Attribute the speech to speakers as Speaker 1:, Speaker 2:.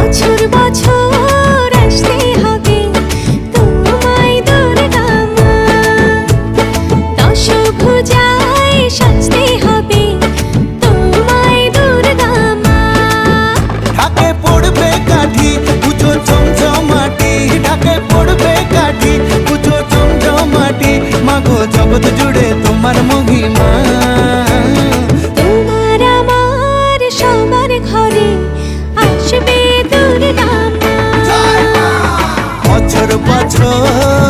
Speaker 1: বছর বছর আসতে হবে তোমায় দুর্গা মা, দশভুজায় সাজতে হবে তোমায় দুর্গা মা।
Speaker 2: ঢাকে পড়বে কাঠি পুজো চমচমাটি, ঢাকে পড়বে কাঠি পুজো চমচমাটি, মাগো জগৎ জুড়ে তোমার মহিমা।
Speaker 1: তোমার আমার সবার ঘরে আসবে দুর্গা মা।
Speaker 2: বছর বছর